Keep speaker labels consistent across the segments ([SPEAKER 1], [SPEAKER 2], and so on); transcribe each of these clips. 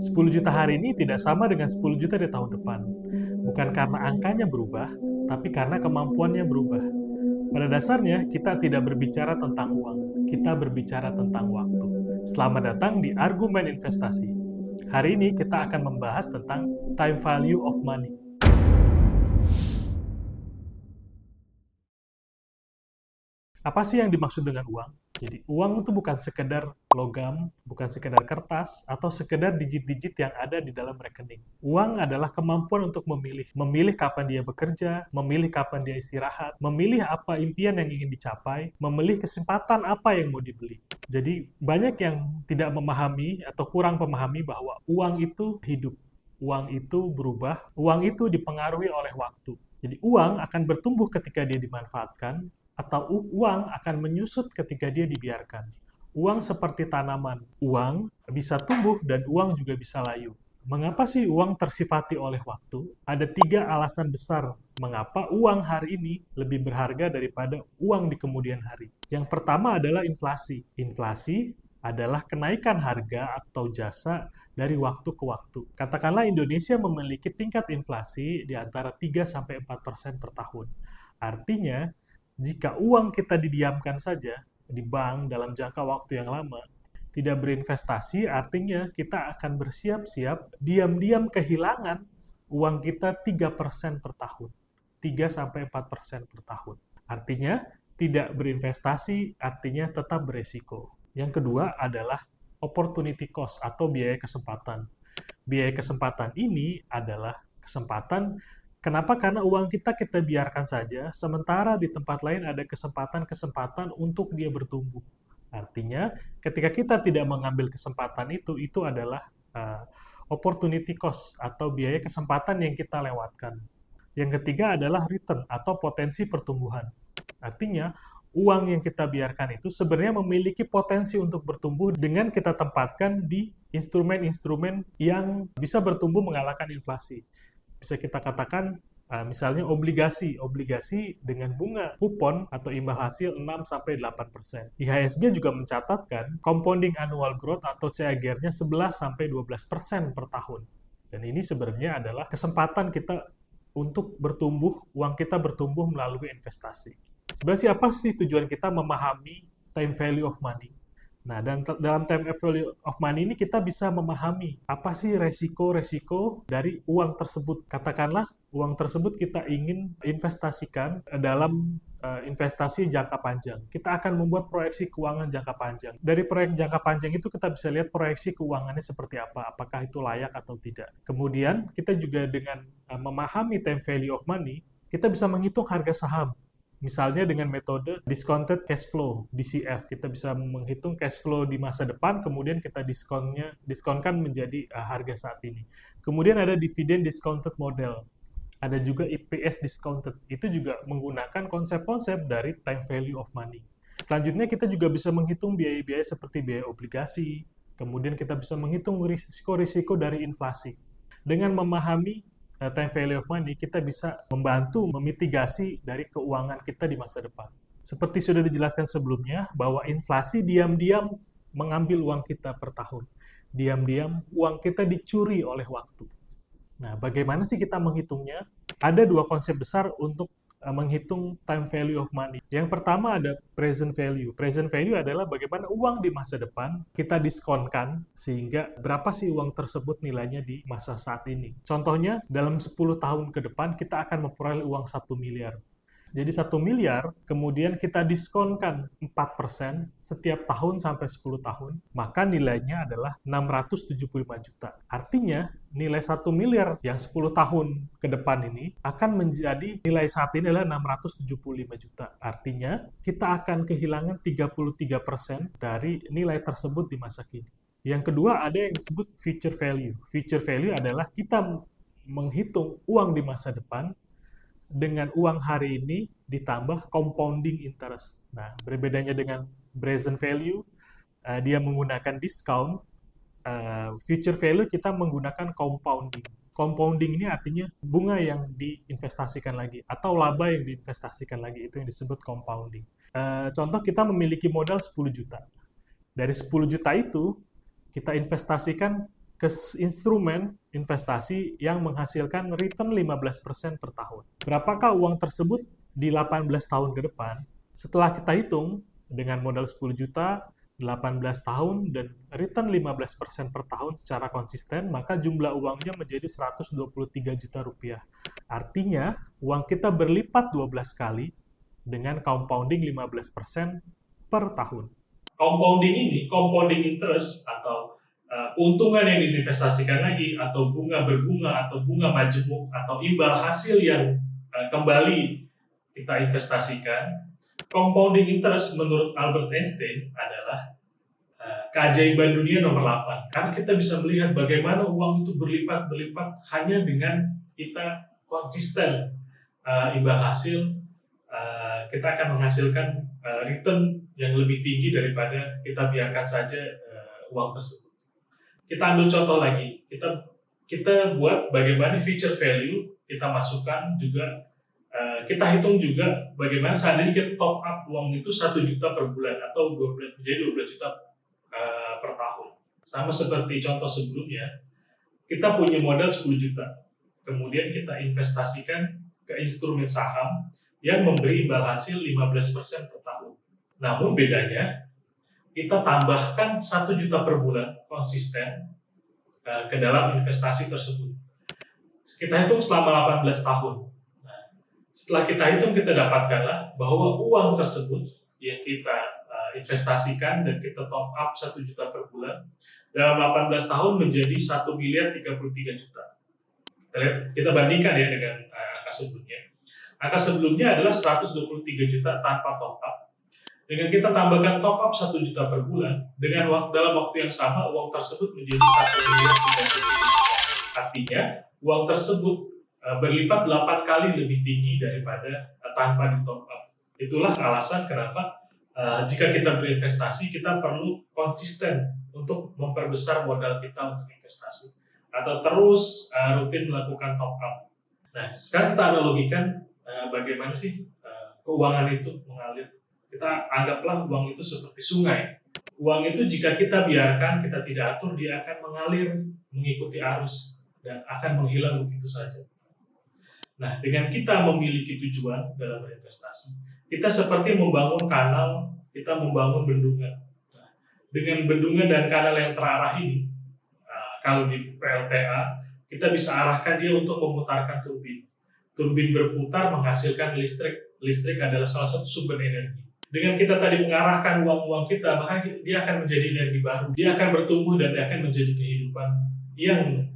[SPEAKER 1] 10 juta hari ini tidak sama dengan 10 juta di tahun depan. Bukan karena angkanya berubah, tapi karena kemampuannya berubah. Pada dasarnya, kita tidak berbicara tentang uang, kita berbicara tentang waktu. Selamat datang di Argumen Investasi. Hari ini kita akan membahas tentang time value of money. Apa sih yang dimaksud dengan uang? Jadi uang itu bukan sekedar logam, bukan sekedar kertas, atau sekedar digit-digit yang ada di dalam rekening. Uang adalah kemampuan untuk memilih. Memilih kapan dia bekerja, memilih kapan dia istirahat, memilih apa impian yang ingin dicapai, memilih kesempatan apa yang mau dibeli. Jadi banyak yang tidak memahami atau kurang memahami bahwa uang itu hidup. Uang itu berubah, uang itu dipengaruhi oleh waktu. Jadi uang akan bertumbuh ketika dia dimanfaatkan, atau uang akan menyusut ketika dia dibiarkan. Uang seperti tanaman. Uang bisa tumbuh dan uang juga bisa layu. Mengapa sih uang tersifati oleh waktu? Ada 3 alasan besar mengapa uang hari ini lebih berharga daripada uang di kemudian hari. Yang pertama adalah inflasi. Inflasi adalah kenaikan harga atau jasa dari waktu ke waktu. Katakanlah Indonesia memiliki tingkat inflasi di antara 3-4% per tahun. Artinya, jika uang kita didiamkan saja di bank dalam jangka waktu yang lama, tidak berinvestasi, artinya kita akan bersiap-siap diam-diam kehilangan uang kita 3% per tahun. 3-4% per tahun. Artinya, tidak berinvestasi, artinya tetap beresiko. Yang kedua adalah opportunity cost atau biaya kesempatan. Biaya kesempatan ini adalah kesempatan. Kenapa? Karena uang kita biarkan saja, sementara di tempat lain ada kesempatan-kesempatan untuk dia bertumbuh. Artinya, ketika kita tidak mengambil kesempatan itu adalah opportunity cost atau biaya kesempatan yang kita lewatkan. Yang ketiga adalah return atau potensi pertumbuhan. Artinya, uang yang kita biarkan itu sebenarnya memiliki potensi untuk bertumbuh dengan kita tempatkan di instrumen-instrumen yang bisa bertumbuh mengalahkan inflasi. Bisa kita katakan misalnya obligasi dengan bunga kupon atau imbal hasil 6-8%. IHSG juga mencatatkan compounding annual growth atau CAGR-nya 11-12% per tahun. Dan ini sebenarnya adalah kesempatan kita untuk bertumbuh, uang kita bertumbuh melalui investasi. Sebenarnya apa sih tujuan kita memahami time value of money? Nah, dan dalam time value of money ini kita bisa memahami apa sih resiko-resiko dari uang tersebut. Katakanlah uang tersebut kita ingin investasikan dalam investasi jangka panjang. Kita akan membuat proyeksi keuangan jangka panjang. Dari proyek jangka panjang itu kita bisa lihat proyeksi keuangannya seperti apa, apakah itu layak atau tidak. Kemudian kita juga dengan memahami time value of money, kita bisa menghitung harga saham. Misalnya dengan metode discounted cash flow, DCF, kita bisa menghitung cash flow di masa depan, kemudian kita diskonkan menjadi harga saat ini. Kemudian ada dividend discounted model, ada juga EPS discounted, itu juga menggunakan konsep-konsep dari time value of money. Selanjutnya kita juga bisa menghitung biaya-biaya seperti biaya obligasi, kemudian kita bisa menghitung risiko-risiko dari inflasi. Dengan memahami time value of money, kita bisa membantu memitigasi dari keuangan kita di masa depan. Seperti sudah dijelaskan sebelumnya, bahwa inflasi diam-diam mengambil uang kita per tahun. Diam-diam uang kita dicuri oleh waktu. Nah, bagaimana sih kita menghitungnya? Ada 2 konsep besar untuk menghitung time value of money. Yang pertama ada present value. Present value adalah bagaimana uang di masa depan kita diskonkan sehingga berapa sih uang tersebut nilainya di masa saat ini. Contohnya, dalam 10 tahun ke depan kita akan memperoleh uang 1 miliar. Jadi 1 miliar, kemudian kita diskonkan 4% setiap tahun sampai 10 tahun, maka nilainya adalah 675 juta. Artinya, nilai 1 miliar yang 10 tahun ke depan ini akan menjadi nilai saat ini adalah 675 juta. Artinya, kita akan kehilangan 33% dari nilai tersebut di masa kini. Yang kedua, ada yang disebut future value. Future value adalah kita menghitung uang di masa depan dengan uang hari ini ditambah compounding interest. Nah, berbedanya dengan present value, dia menggunakan discount, future value kita menggunakan compounding. Compounding ini artinya bunga yang diinvestasikan lagi, atau laba yang diinvestasikan lagi, itu yang disebut compounding. Contoh kita memiliki modal 10 juta. Dari 10 juta itu, kita investasikan ke instrumen investasi yang menghasilkan return 15% per tahun. Berapakah uang tersebut di 18 tahun ke depan? Setelah kita hitung dengan modal 10 juta, 18 tahun, dan return 15% per tahun secara konsisten, maka jumlah uangnya menjadi 123 juta rupiah. Artinya, uang kita berlipat 12 kali dengan compounding 15% per tahun.
[SPEAKER 2] Compounding ini, compounding interest atau keuntungan yang diinvestasikan lagi, atau bunga berbunga, atau bunga majemuk, atau imbal hasil yang kembali kita investasikan. Compounding interest menurut Albert Einstein adalah keajaiban dunia nomor 8. Karena kita bisa melihat bagaimana uang itu berlipat-berlipat hanya dengan kita konsisten imbal hasil, kita akan menghasilkan return yang lebih tinggi daripada kita biarkan saja uang tersebut. Kita ambil contoh lagi, kita buat bagaimana future value, kita masukkan juga, kita hitung juga bagaimana seandainya kita top up uang itu 1 juta per bulan atau menjadi 12 juta per tahun. Sama seperti contoh sebelumnya, kita punya modal 10 juta, kemudian kita investasikan ke instrumen saham yang memberi imbal hasil 15% per tahun. Namun bedanya, kita tambahkan 1 juta per bulan konsisten ke dalam investasi tersebut. Kita hitung selama 18 tahun. Nah, setelah kita hitung, kita dapatkanlah bahwa uang tersebut yang kita investasikan dan kita top up 1 juta per bulan dalam 18 tahun menjadi 1 miliar 33 juta. Kita bandingkan ya dengan angka sebelumnya. Angka sebelumnya adalah 123 juta tanpa top up. Dengan kita tambahkan top up 1 juta per bulan, dalam waktu yang sama uang tersebut menjadi 1 miliar 33 juta. Artinya, uang tersebut berlipat 8 kali lebih tinggi daripada tanpa di top up. Itulah alasan kenapa jika kita berinvestasi, kita perlu konsisten untuk memperbesar modal kita untuk investasi, atau terus rutin melakukan top up. Nah, sekarang kita analogikan bagaimana sih keuangan itu mengalir. Kita anggaplah uang itu seperti sungai. Uang itu jika kita biarkan, kita tidak atur, dia akan mengalir mengikuti arus dan akan menghilang begitu saja. Nah, dengan kita memiliki tujuan dalam berinvestasi, kita seperti membangun kanal, kita membangun bendungan. Nah, dengan bendungan dan kanal yang terarah ini, kalau di PLTA, kita bisa arahkan dia untuk memutarkan turbin. Turbin berputar menghasilkan listrik. Listrik adalah salah satu sumber energi. Dengan kita tadi mengarahkan uang-uang kita, maka dia akan menjadi energi baru. Dia akan bertumbuh dan dia akan menjadi kehidupan yang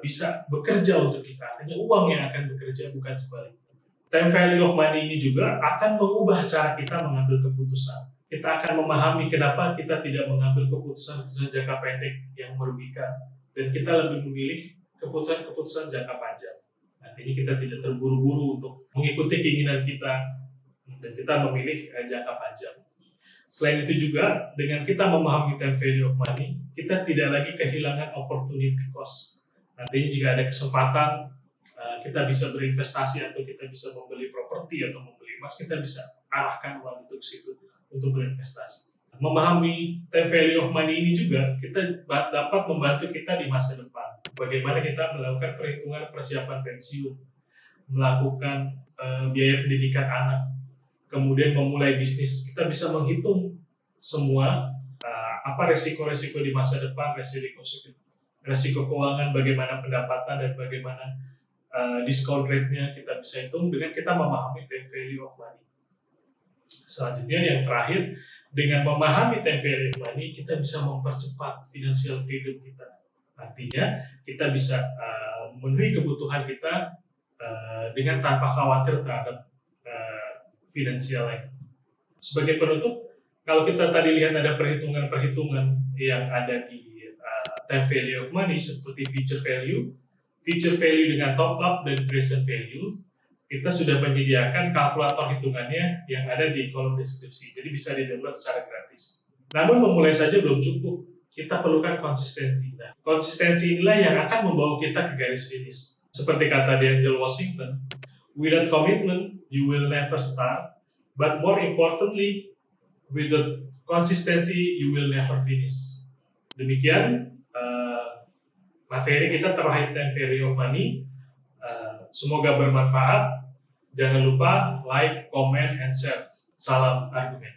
[SPEAKER 2] bisa bekerja untuk kita. Hanya uang yang akan bekerja, bukan sebaliknya. Time value of money ini juga akan mengubah cara kita mengambil keputusan. Kita akan memahami kenapa kita tidak mengambil keputusan jangka pendek yang merugikan, dan kita lebih memilih keputusan jangka panjang. Nantinya kita tidak terburu-buru untuk mengikuti keinginan kita, dan kita memilih jangka panjang. Selain itu juga, dengan kita memahami time value of money, kita tidak lagi kehilangan opportunity cost. Nantinya jika ada kesempatan, kita bisa berinvestasi atau kita bisa membeli properti atau membeli emas, kita bisa arahkan uang itu ke situ untuk berinvestasi. Memahami time value of money ini juga kita dapat membantu kita di masa depan. Bagaimana kita melakukan perhitungan persiapan pensiun, melakukan biaya pendidikan anak, kemudian memulai bisnis. Kita bisa menghitung semua apa resiko-resiko di masa depan, resiko keuangan, bagaimana pendapatan, dan bagaimana discount rate-nya kita bisa hitung dengan kita memahami time value of money. Selanjutnya yang terakhir, dengan memahami time value of money, kita bisa mempercepat financial freedom kita. Artinya kita bisa memenuhi kebutuhan kita dengan tanpa khawatir terhadap finansial lain. Sebagai penutup, kalau kita tadi lihat ada perhitungan-perhitungan yang ada di time value of money seperti future value dengan top up dan present value, kita sudah menyediakan kalkulator hitungannya yang ada di kolom deskripsi, jadi bisa di-download secara gratis. Namun memulai saja belum cukup, kita perlukan konsistensi. Nah, konsistensi inilah yang akan membawa kita ke garis finish. Seperti kata Denzel Washington, without commitment, you will never start, but more importantly, without consistency, you will never finish. Demikian materi kita terkait dengan value of money. Semoga bermanfaat. Jangan lupa like, comment, and share. Salam argumen.